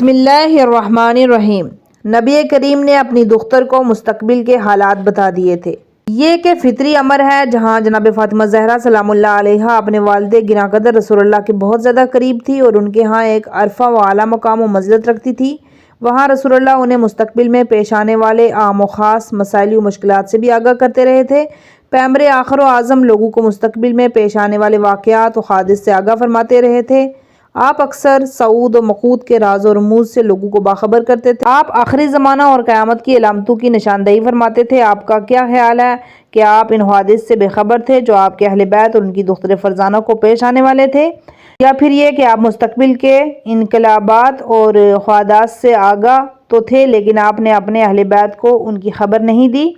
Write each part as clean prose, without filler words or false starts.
بسم اللہ الرحمن الرحیم۔ نبی کریم نے اپنی دختر کو مستقبل کے حالات بتا دیے تھے۔ یہ کہ فطری امر ہے، جہاں جناب فاطمہ زہرا سلام اللہ علیہا اپنے والد گراں قدر رسول اللہ کے بہت زیادہ قریب تھی اور ان کے ہاں ایک عرفہ و اعلیٰ مقام و منزلت رکھتی تھی، وہاں رسول اللہ انہیں مستقبل میں پیش آنے والے عام و خاص مسائل و مشکلات سے بھی آگاہ کرتے رہے تھے۔ پیغمبر آخر و اعظم لوگوں کو مستقبل میں پیش آنے والے واقعات و حوادث سے آگاہ فرماتے رہے تھے۔ آپ اکثر صعود و مقود کے راز و رموز سے لوگوں کو باخبر کرتے تھے۔ آپ آخری زمانہ اور قیامت کی علامتوں کی نشاندہی فرماتے تھے۔ آپ کا کیا خیال ہے کہ آپ ان حوادث سے بے خبر تھے جو آپ کے اہل بیت اور ان کی دختر فرزانہ کو پیش آنے والے تھے، یا پھر یہ کہ آپ مستقبل کے انقلابات اور حوادث سے آگاہ تو تھے لیکن آپ نے اپنے اہل بیت کو ان کی خبر نہیں دی؟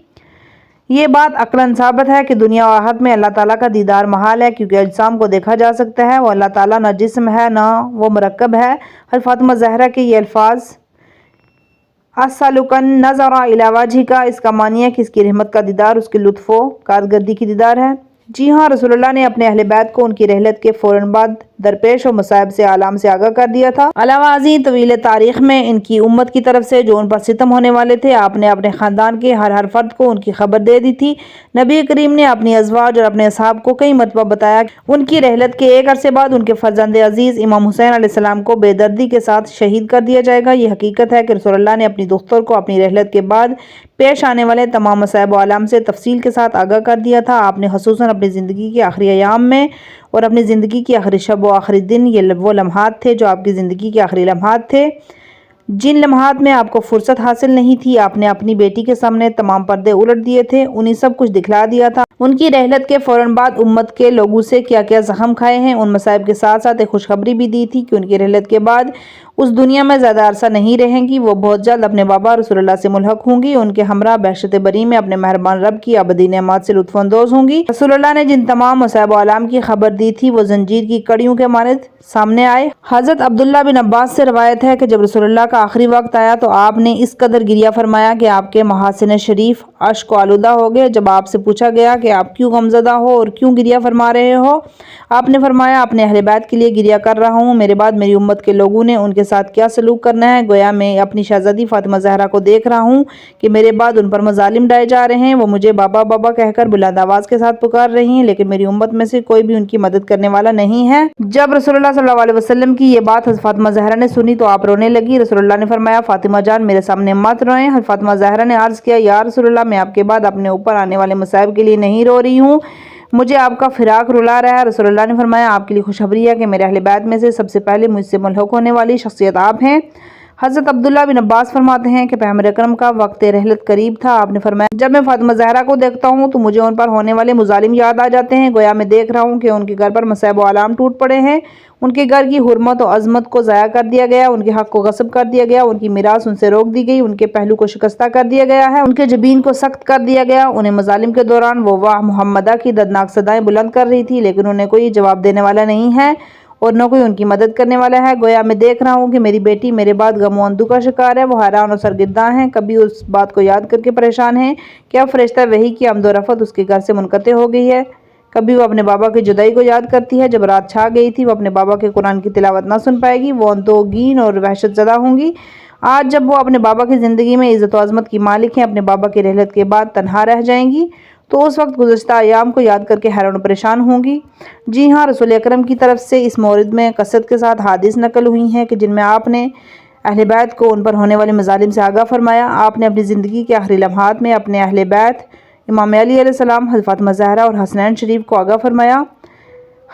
یہ بات عقلاً ثابت ہے کہ دنیا و آخرت میں اللہ تعالیٰ کا دیدار محال ہے، کیونکہ اجسام کو دیکھا جا سکتا ہے، وہ اللہ تعالیٰ نہ جسم ہے نہ وہ مرکب ہے۔ حضرت فاطمہ زہرا کے یہ الفاظ اسألک النظر الی وجہک، اس کا معنی ہے کہ اس کی رحمت کا دیدار اس کے لطف و کارکردگی کی دیدار ہے۔ جی ہاں، رسول اللہ نے اپنے اہل بیت کو ان کی رحلت کے فوراً بعد درپیش و مصائب سے عالم سے آگاہ کر دیا تھا۔ علاوہ ازیں طویل تاریخ میں ان کی امت کی طرف سے جو ان پر ستم ہونے والے تھے، آپ نے اپنے خاندان کے ہر فرد کو ان کی خبر دے دی تھی۔ نبی کریم نے اپنی ازواج اور اپنے اصحاب کو کئی مرتبہ بتایا کہ ان کی رحلت کے ایک عرصے بعد ان کے فرزند عزیز امام حسین علیہ السلام کو بے دردی کے ساتھ شہید کر دیا جائے گا۔ یہ حقیقت ہے کہ رسول اللہ نے اپنی دختر کو اپنی رحلت کے بعد پیش آنے والے تمام مصائب و آلام سے تفصیل کے ساتھ آگاہ کر دیا تھا۔ آپ نے خصوصاً اپنی زندگی کے آخری ایام میں اور اپنی زندگی کی آخری شب و آخری دن، یہ وہ لمحات تھے جو آپ کی زندگی کے آخری لمحات تھے جن لمحات میں آپ کو فرصت حاصل نہیں تھی، آپ نے اپنی بیٹی کے سامنے تمام پردے الٹ دیے تھے، انہیں سب کچھ دکھلا دیا تھا۔ ان کی رحلت کے فوراً بعد امت کے لوگوں سے کیا کیا زخم کھائے ہیں، ان مصائب کے ساتھ ساتھ ایک خوشخبری بھی دی تھی کہ ان کی رحلت کے بعد اس دنیا میں زیادہ عرصہ نہیں رہیں گی، وہ بہت جلد اپنے بابا رسول اللہ سے ملحق ہوں گی، ان کے ہمراہ بہشت بری میں اپنے مہربان رب کی ابدی نعمات سے لطف اندوز ہوں گی۔ رسول اللہ نے جن تمام مصائب و آلام کی خبر دی تھی وہ زنجیر کی کڑیوں کے مانند سامنے آئے۔ حضرت عبداللہ بن عباس سے روایت ہے کہ جب رسول اللہ کا آخری وقت آیا تو آپ نے اس قدر گریہ فرمایا کہ آپ کے محاسن شریف اشک آلودہ ہو گئے۔ جب آپ سے پوچھا گیا کہ آپ کیوں غمزدہ ہو اور کیوں گریہ فرما رہے ہو، آپ نے فرمایا اپنے اہل بیت کے لیے گریہ کر رہا ہوں، میرے بعد میری امت کے لوگوں نے ان کے ساتھ کیا سلوک کرنا ہے، گویا میں اپنی شہزادی فاطمہ زہرا کو دیکھ رہا ہوں کہ میرے بعد ان پر مظالم ڈائے جا رہے ہیں، وہ مجھے بابا بابا کہہ کر بلند آواز کے ساتھ پکار رہی ہیں لیکن میری امت میں سے کوئی بھی ان کی مدد کرنے والا نہیں ہے۔ جب رسول اللہ صلی اللہ علیہ وسلم کی یہ بات حضرت فاطمہ زہرا نے سنی تو آپ رونے لگی۔ رسول اللہ نے فرمایا فاطمہ جان میرے سامنے مت روئیں۔ حضرت فاطمہ زہرا نے عرض کیا یا رسول اللہ، میں آپ کے بعد اپنے اوپر آنے والے مصائب کے لیے نہیں رو رہی ہوں، مجھے آپ کا فراق رلا رہا ہے۔ رسول اللہ نے فرمایا آپ کے لیے خوشخبری ہے کہ میرے اہل بیت میں سے سب سے پہلے مجھ سے ملحق ہونے والی شخصیت آپ ہیں۔ حضرت عبداللہ بن عباس فرماتے ہیں کہ پیغمبر اکرم کا وقت رحلت قریب تھا۔ آپ نے فرمایا جب میں فاطمہ زہرا کو دیکھتا ہوں تو مجھے ان پر ہونے والے مظالم یاد آ جاتے ہیں، گویا میں دیکھ رہا ہوں کہ ان کے گھر پر مصائب و آلام ٹوٹ پڑے ہیں، ان کے گھر کی حرمت و عظمت کو ضائع کر دیا گیا، ان کے حق کو غصب کر دیا گیا، ان کی میراث ان سے روک دی گئی، ان کے پہلو کو شکستہ کر دیا گیا ہے، ان کے جبین کو سخت کر دیا گیا۔ انہیں مظالم کے دوران وہ واہ محمدہ کی دردناک صدائیں بلند کر رہی تھی لیکن انہیں کوئی جواب دینے والا نہیں ہے اور نہ کوئی ان کی مدد کرنے والا ہے، گویا میں دیکھ رہا ہوں کہ میری بیٹی میرے بعد غم و اندوہ کا شکار ہے، وہ حیران اور سرگرداں ہیں، کبھی اس بات کو یاد کر کے پریشان ہیں کہ اب فرشتہ وحی کی آمد و رفت اس کے گھر سے منقطع ہو گئی ہے، کبھی وہ اپنے بابا کی جدائی کو یاد کرتی ہے، جب رات چھا گئی تھی وہ اپنے بابا کے قرآن کی تلاوت نہ سن پائے گی، وہ اندوہگین اور وحشت زدہ ہوں گی۔ آج جب وہ اپنے بابا کی زندگی میں عزت و عظمت کی مالک ہیں، اپنے بابا کی رحلت کے بعد تنہا رہ جائیں گی تو اس وقت گزشتہ ایام کو یاد کر کے حیران و پریشان ہوں گی۔ جی ہاں، رسول اکرم کی طرف سے اس مورد میں کثرت کے ساتھ حدیث نقل ہوئی ہیں کہ جن میں آپ نے اہل بیت کو ان پر ہونے والے مظالم سے آگاہ فرمایا۔ آپ نے اپنی زندگی کے آخری لمحات میں اپنے اہل بیت امام علی علیہ السلام، حضرت فاطمہ زہرا اور حسنین شریف کو آگاہ فرمایا۔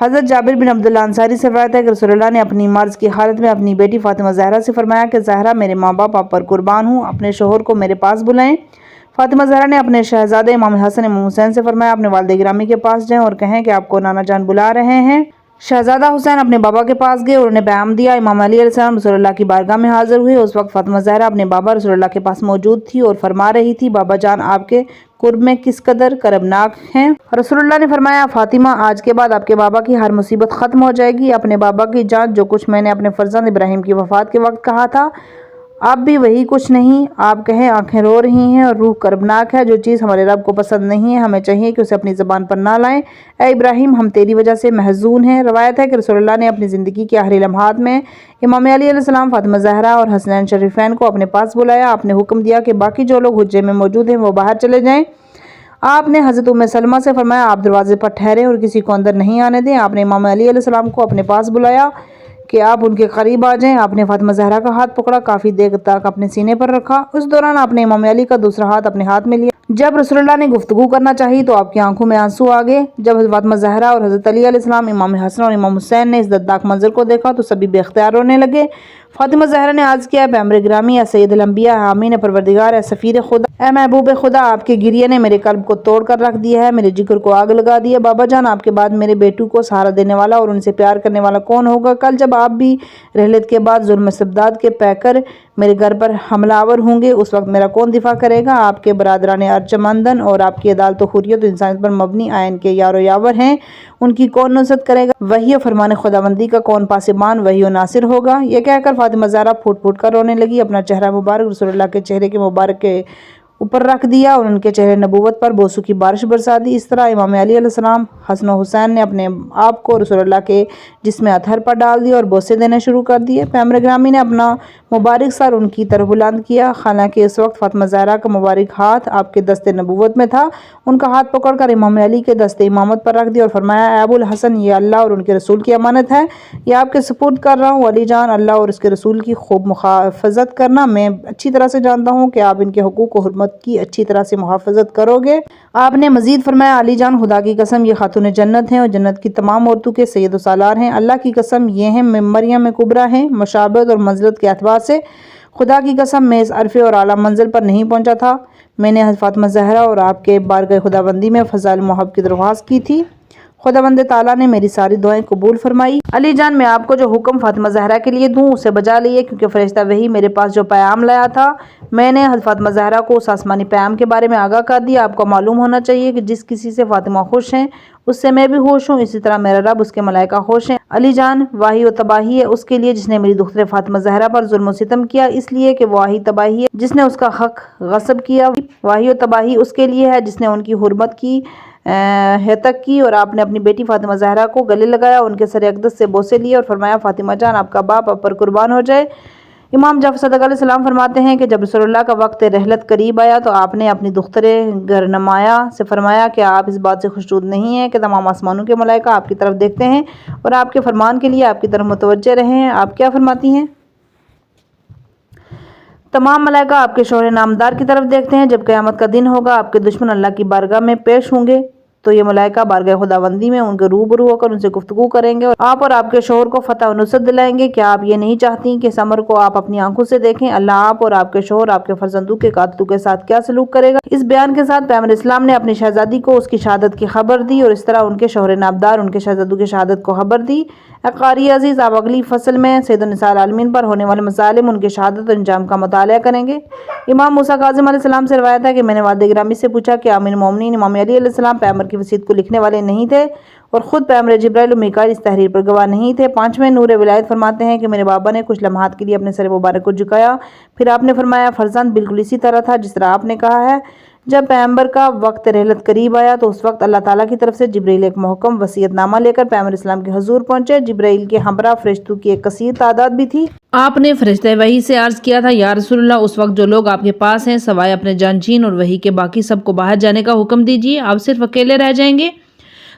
حضرت جابر بن عبداللہ انصاری سے روایت ہے کہ رسول اللہ نے اپنی مرض کی حالت میں اپنی بیٹی فاطمہ زہرا سے فرمایا کہ زہرا میرے ماں باپ آپ پر قربان ہوں، اپنے شوہر کو میرے پاس بلائیں۔ فاطمہ زہرا نے اپنے شہزادے امام حسن امام حسین سے فرمایا اپنے والد گرامی کے پاس جائیں اور کہیں کہ آپ کو نانا جان بلا رہے ہیں۔ شہزادہ حسین اپنے بابا کے پاس گئے اور انہیں پیغام دیا۔ امام علی علیہ السلام رسول اللہ کی بارگاہ میں حاضر ہوئے، اس وقت فاطمہ زہرا اپنے بابا رسول اللہ کے پاس موجود تھی اور فرما رہی تھی بابا جان آپ کے قرب میں کس قدر کربناک ہیں۔ رسول اللہ نے فرمایا فاطمہ آج کے بعد آپ کے بابا کی ہر مصیبت ختم ہو جائے گی، اپنے بابا کی جان جو کچھ میں نے اپنے فرزند ابراہیم کی وفات کے وقت کہا تھا آپ بھی وہی کچھ نہیں، آپ کہیں آنکھیں رو رہی ہیں اور روح کربناک ہے۔ جو چیز ہمارے رب کو پسند نہیں ہے ہمیں چاہیے کہ اسے اپنی زبان پر نہ لائیں۔ اے ابراہیم، ہم تیری وجہ سے محزون ہیں۔ روایت ہے کہ رسول اللہ نے اپنی زندگی کے آخری لمحات میں امام علی علیہ السلام، فاطمہ زہرا اور حسنین شریفین کو اپنے پاس بلایا۔ آپ نے حکم دیا کہ باقی جو لوگ حجرے میں موجود ہیں وہ باہر چلے جائیں۔ آپ نے حضرت ام سلمہ سے فرمایا آپ دروازے پر ٹھہریں اور کسی کو اندر نہیں آنے دیں۔ آپ نے امام علی علیہ السلام کو اپنے پاس بلایا کہ آپ ان کے قریب آ جائیں۔ آپ نے فاطمہ زہرا کا ہاتھ پکڑا، کافی دیر تک اپنے سینے پر رکھا۔ اس دوران آپ نے امام علی کا دوسرا ہاتھ اپنے ہاتھ میں لیا۔ جب رسول اللہ نے گفتگو کرنا چاہی تو آپ کی آنکھوں میں آنسو آ گئے۔ جب حضرت فاطمہ زہرا اور حضرت علی علیہ السلام، امام حسن اور امام حسین نے اس دردناک منظر کو دیکھا تو سبھی بے اختیار رونے لگے۔ فاطمہ زہرا نے عرض کیا، پیغمبر گرامی، اے سید الانبیاء، اے امین پروردگار، اے سفیر خدا، اے محبوب خدا، آپ کے گریے نے میرے قلب کو توڑ کر رکھ دیا ہے، میرے جگر کو آگ لگا دی ہے۔ بابا جان، آپ کے بعد میرے بیٹوں کو سہارا دینے والا اور ان سے پیار کرنے والا کون ہوگا؟ کل جب آپ بھی رحلت کے بعد ظلم استبداد کے پیکر میرے گھر پر حملہ آور ہوں گے، اس وقت میرا کون دفاع کرے گا؟ آپ کے برادران ارجمندن اور آپ کی عدالت و حریت و انسانیت پر مبنی آئین کے یار و یاور ہیں، ان کی کون نصرت کرے گا؟ وحی و فرمان خداوندی کا کون پاسبان وحی و ناصر ہوگا؟ یہ کہہ کر فاطمہ زہرا پھوٹ پھوٹ کر رونے لگی۔ اپنا چہرہ مبارک رسول اللہ کے چہرے کے مبارک کے اوپر رکھ دیا اور ان کے چہرے نبوت پر بوسوں کی بارش برسا دی۔ اس طرح امام علی علیہ السلام، حسن و حسین نے اپنے آپ کو رسول اللہ کے جسم اطہر پر ڈال دیا اور بوسے دینے شروع کر دیے۔ پیغمبر گرامی نے اپنا مبارک سر ان کی طرف بلند کیا، حالانکہ اس وقت فاطمہ زہرا کا مبارک ہاتھ آپ کے دست نبوت میں تھا۔ ان کا ہاتھ پکڑ کر امام علی کے دست امامت پر رکھ دیا اور فرمایا، اے ابو الحسن، یہ اللہ اور ان کے رسول کی امانت ہے، یہ آپ کے سپرد کر رہا ہوں۔ علی جان، اللہ اور اس کے رسول کی خوب محافظت کرنا۔ میں اچھی طرح سے جانتا ہوں کہ آپ ان کے حقوق و حرمت کی اچھی طرح سے محافظت کرو گے۔ آپ نے مزید فرمایا، علی جان، خدا کی قسم، یہ خاتون جنت ہیں اور جنت کی تمام عورتوں کے سید و سالار ہیں۔ اللہ کی قسم، یہ ہیں مریم کبریٰ ہیں، مشابہت اور منزلت کے اعتبار سے خدا کی قسم میں اس عرفے اور اعلیٰ منزل پر نہیں پہنچا تھا۔ میں نے حضرت فاطمہ زہرا اور آپ کے بارگاہ خداوندی میں فضائل محب کی درخواست کی تھی، خداوند تعالیٰ نے میری ساری دعائیں قبول فرمائی۔ علی جان، میں آپ کو جو حکم فاطمہ زہرا کے لیے دوں اسے بجا لائیے، کیونکہ فرشتہ وحی میرے پاس جو پیام لایا تھا میں نے حضرت فاطمہ زہرا کو اس آسمانی پیام کے بارے میں آگاہ کر دیا۔ آپ کو معلوم ہونا چاہیے کہ جس کسی سے فاطمہ خوش ہیں اس سے میں بھی خوش ہوں، اسی طرح میرا رب اس کے ملائکہ خوش ہیں۔ علی جان، واہی و تباہی ہے اس کے لیے جس نے میری دختر فاطمہ زہرا پر ظلم و ستم کیا، اس لیے کہ واہی تباہی ہے جس نے اس کا حق غصب کیا، واہی و تباہی اس کے لیے ہے جس نے ان کی حرمت کی ہتک کی۔ اور آپ نے اپنی بیٹی فاطمہ زہرا کو گلے لگایا، ان کے سر اقدس سے بوسے لیے اور فرمایا، فاطمہ جان، آپ کا باپ آپ پر قربان ہو جائے۔ امام جعفر صادق علیہ السلام فرماتے ہیں کہ جب رسول اللہ کا وقت رحلت قریب آیا تو آپ نے اپنی دختر گرنمایا سے فرمایا کہ آپ اس بات سے خوشنود نہیں ہیں کہ تمام آسمانوں کے ملائکہ آپ کی طرف دیکھتے ہیں اور آپ کے فرمان کے لیے آپ کی طرف متوجہ رہے ہیں؟ آپ کیا فرماتی ہیں؟ تمام ملائکہ آپ کے شوہر نامدار کی طرف دیکھتے ہیں۔ جب قیامت کا دن ہوگا، آپ کے دشمن اللہ کی بارگاہ میں پیش ہوں گے تو یہ ملائکہ بارگاہ خداوندی میں ان کے روبرو ہو کر ان سے گفتگو کریں گے اور آپ کے شوہر کو فتح و نصرت دلائیں گے۔ کیا آپ یہ نہیں چاہتی کہ اس امر کو آپ اپنی آنکھوں سے دیکھیں؟ اللہ آپ اور آپ کے شوہر آپ کے فرزندوں کے قاتلوں کے ساتھ کیا سلوک کرے گا؟ اس بیان کے ساتھ پیغمبر اسلام نے اپنی شہزادی کو اس کی شہادت کی خبر دی اور اس طرح ان کے شوہر نامدار ان کے شہزادوں کی شہادت کو خبر دی۔ اے قاری عزیز، آپ اگلی فصل میں سید النساء العالمین پر ہونے والے مظالم، ان کی شہادت اور انجام کا مطالعہ کریں گے۔ امام موسیٰ کاظم علیہ السلام سے روایت ہے کہ میں نے والد گرامی سے پوچھا کہ امیر المومنین امام علی علیہ السلام پیغمبر کی وصیت کو لکھنے والے نہیں تھے اور خود پیغمبر جبرائیل و میکائیل اس تحریر پر گواہ نہیں تھے؟ پانچویں نور ولایت فرماتے ہیں کہ میرے بابا نے کچھ لمحات کے لیے اپنے سر مبارک کو جھکایا، پھر آپ نے فرمایا، فرزند بالکل اسی طرح تھا جس طرح آپ نے کہا ہے۔ جب پیغمبر کا وقت رحلت قریب آیا تو اس وقت اللہ تعالیٰ کی طرف سے جبرائیل ایک محکم وصیت نامہ لے کر پیغمبر اسلام کے حضور پہنچے۔ جبرائیل کے ہمراہ فرشتوں کی ایک کثیر تعداد بھی تھی۔ آپ نے فرشتہ وحی سے عرض کیا تھا، یا رسول اللہ، اس وقت جو لوگ آپ کے پاس ہیں سوائے اپنے جانشین اور وحی کے باقی سب کو باہر جانے کا حکم دیجیے، آپ صرف اکیلے رہ جائیں گے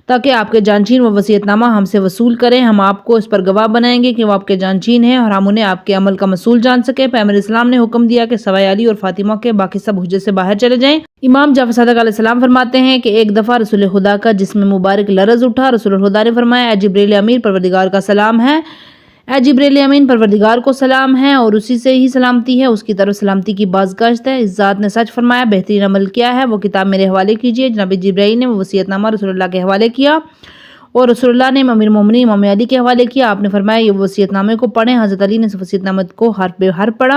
تاکہ آپ کے جانشین وہ وصیت نامہ ہم سے وصول کریں، ہم آپ کو اس پر گواہ بنائیں گے کہ وہ آپ کے جانشین ہیں اور ہم انہیں آپ کے عمل کا مسئول جان سکیں۔ پیغمبر اسلام نے حکم دیا کہ سوائے علی اور فاطمہ کے باقی سب حجرے سے باہر چلے جائیں۔ امام جعفر صادق علیہ السلام فرماتے ہیں کہ ایک دفعہ رسول خدا کا جسم مبارک لرز اٹھا، رسول خدا نے فرمایا، اے جبرائیل امین، پروردگار کا سلام ہے، اے جبرائیل امین، پروردگار کو سلام ہے اور اسی سے ہی سلامتی ہے، اس کی طرف سلامتی کی بازگشت ہے۔ اس ذات نے سچ فرمایا، بہترین عمل کیا ہے، وہ کتاب میرے حوالے کیجیے۔ جناب جبرائیل نے وہ وصیت نامہ رسول اللہ کے حوالے کیا اور رسول اللہ نے امیر المومنین امام علی کے حوالے کیا۔ آپ نے فرمایا، یہ وصیت نامے کو پڑھیں۔ حضرت علی نے اس وصیت نامے کو حرف بے حرف پڑھا۔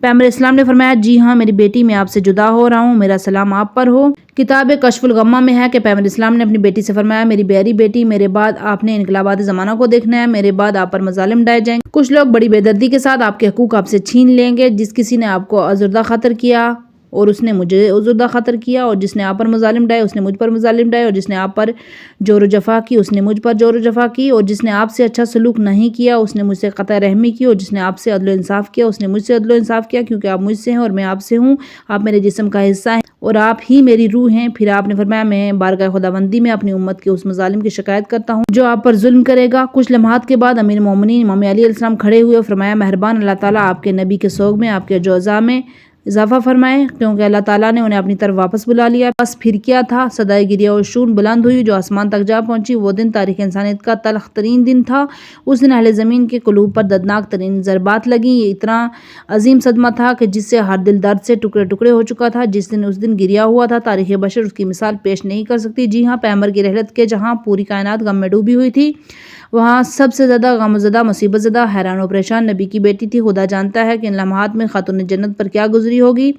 پیغمبر اسلام نے فرمایا جی ہاں میری بیٹی میں آپ سے جدا ہو رہا ہوں، میرا سلام آپ پر ہو۔ کتاب کشف الغمہ میں ہے کہ پیغمبر اسلام نے اپنی بیٹی سے فرمایا میری پیاری بیٹی میرے بعد آپ نے انقلابات زمانہ کو دیکھنا ہے، میرے بعد آپ پر مظالم ڈائے جائیں گے، کچھ لوگ بڑی بے دردی کے ساتھ آپ کے حقوق آپ سے چھین لیں گے، جس کسی نے آپ کو آزردہ خاطر کیا اور اس نے مجھے آزردہ خاطر کیا، اور جس نے آپ پر مظالم ڈائے اس نے مجھ پر مظالم ڈائے، اور جس نے آپ پر جور و جفا کی اس نے مجھ پر جور و جفا کی، اور جس نے آپ سے اچھا سلوک نہیں کیا اس نے مجھ سے قطع رحمی کی، اور جس نے آپ سے عدل و انصاف کیا اس نے مجھ سے عدل و انصاف کیا، کیونکہ آپ مجھ سے ہیں اور میں آپ سے ہوں، آپ میرے جسم کا حصہ ہیں اور آپ ہی میری روح ہیں۔ پھر آپ نے فرمایا میں بارگاہ خداوندی میں اپنی امت کے اس مظالم کی شکایت کرتا ہوں جو آپ پر ظلم کرے گا۔ کچھ لمحات کے بعد امیر المومنین امام علی علیہ السلام کھڑے ہوئے اور فرمایا مہربان اللہ تعالیٰ آپ کے نبی کے سوگ میں آپ کے جوزا میں اضافہ فرمائے، کیونکہ اللہ تعالیٰ نے انہیں اپنی طرف واپس بلا لیا۔ بس پھر کیا تھا، صدائے گریہ و شون بلند ہوئی جو آسمان تک جا پہنچی۔ وہ دن تاریخ انسانیت کا تلخ ترین دن تھا۔ اس دن اہل زمین کے قلوب پر دردناک ترین ضربات لگیں۔ یہ اتنا عظیم صدمہ تھا کہ جس سے ہر دل درد سے ٹکڑے ٹکڑے ہو چکا تھا۔ جس دن اس دن گریہ ہوا تھا تاریخ بشر اس کی مثال پیش نہیں کر سکتی۔ جی ہاں، پیغمبر کی رحلت کے جہاں پوری کائنات غم میں ڈوبی ہوئی تھی، وہاں سب سے زیادہ غم زدہ مصیبت زدہ حیران و پریشان نبی کی بیٹی تھی۔ خدا جانتا ہے کہ ان لمحات میں خاتون جنت پر کیا گزری ہوگی۔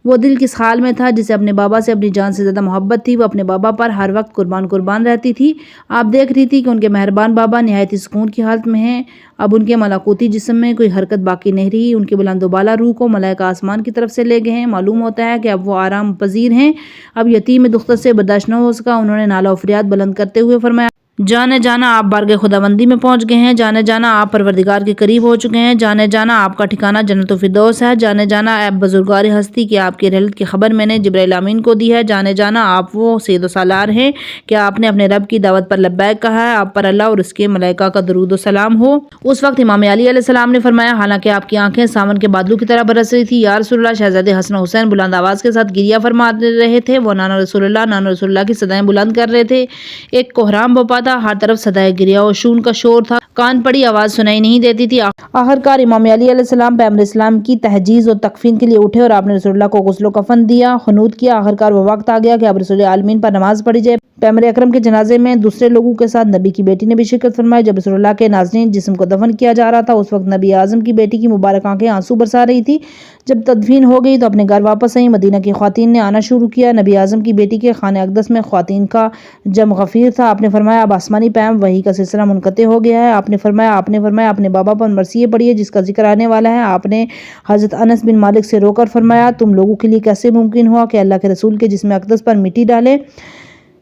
وہ دل کس حال میں تھا جسے اپنے بابا سے اپنی جان سے زیادہ محبت تھی۔ وہ اپنے بابا پر ہر وقت قربان رہتی تھی۔ آپ دیکھ رہی تھی کہ ان کے مہربان بابا نہایت ہی سکون کی حالت میں ہیں۔ اب ان کے ملکوتی جسم میں کوئی حرکت باقی نہیں رہی۔ ان کے بلند و بالا روح کو ملائکہ آسمان کی طرف سے لے گئے ہیں۔ معلوم ہوتا ہے کہ اب وہ آرام پذیر ہیں۔ اب یتیم دختر سے برداشت نہ ہو سکا۔ انہوں نے نالہ و فریاد بلند کرتے ہوئے فرمایا جانے جانا آپ بارگاہ خداوندی میں پہنچ گئے ہیں، جانے جانا آپ پروردگار کے قریب ہو چکے ہیں، جانے جانا آپ کا ٹھکانہ جنت الفردوس ہے، جانے جانا آپ بزرگوار ہستی کہ آپ کی رحلت کی خبر میں نے جبرائیل امین کو دی ہے، جانے جانا آپ وہ سید و سالار ہیں کہ آپ نے اپنے رب کی دعوت پر لبیک کہا ہے، آپ پر اللہ اور اس کے ملائکہ کا درود و سلام ہو۔ اس وقت امام علی علیہ السلام نے فرمایا حالانکہ آپ کی آنکھیں ساون کے بادلوں کی طرح برس رہی تھی یا رسول اللہ، شہزادے حسن حسین بلند آواز کے ساتھ گریہ فرما رہے تھے، وہ نانا رسول اللہ کی صدائیں بلند کر رہے تھے۔ ایک کوہرام بپا تھا، ہر طرف صدائے گریہ و شون کا شور تھا، کان پڑی آواز سنائی نہیں دیتی تھی۔ آخرکار امام علی علیہ السلام پیغمبر اسلام کی تہجیز اور تکفین کے لیے اٹھے اور آپ نے رسول اللہ کو غسل و کفن دیا، خنوت کیا۔ آخرکار وہ وقت آ گیا کہ اب رسول عالمین پر نماز پڑھی جائے۔ پیغمبر اکرم کے جنازے میں دوسرے لوگوں کے ساتھ نبی کی بیٹی نے بھی شرکت فرمائی۔ جب رسول اللہ کے نازنین جسم کو دفن کیا جا رہا تھا اس وقت نبی اعظم کی بیٹی کی مبارک آنکھیں آنسو برسا رہی تھی۔ جب تدفین ہو گئی تو اپنے گھر واپس آئیں۔ مدینہ کی خواتین نے آنا شروع کیا۔ نبی اعظم کی بیٹی کے خانہ اقدس میں خواتین کا جم غفیر تھا۔ آپ نے فرمایا اب آسمانی پیام وحی کا سلسلہ منقطع ہو گیا ہے۔ آپ نے فرمایا اپنے بابا پر مرثیے پڑھیے جس کا ذکر آنے والا ہے۔ آپ نے حضرت انس بن مالک سے رو کر فرمایا تم لوگوں کے لیے کیسے ممکن ہوا کہ اللہ کے رسول کے جسم اقدس پر مٹی ڈالے۔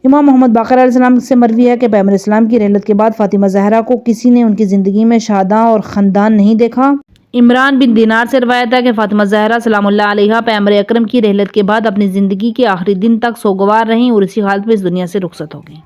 امام محمد باقر علیہ السلام سے مروی ہے کہ پیغمبر اسلام کی رحلت کے بعد فاطمہ زہرا کو کسی نے ان کی زندگی میں شاداں اور خندان نہیں دیکھا۔ عمران بن دینار سے روایت ہے کہ فاطمہ زہرا سلام اللہ علیہا پیغمبر اکرم کی رحلت کے بعد اپنی زندگی کے آخری دن تک سوگوار رہیں اور اسی حالت میں اس دنیا سے رخصت ہو گئیں۔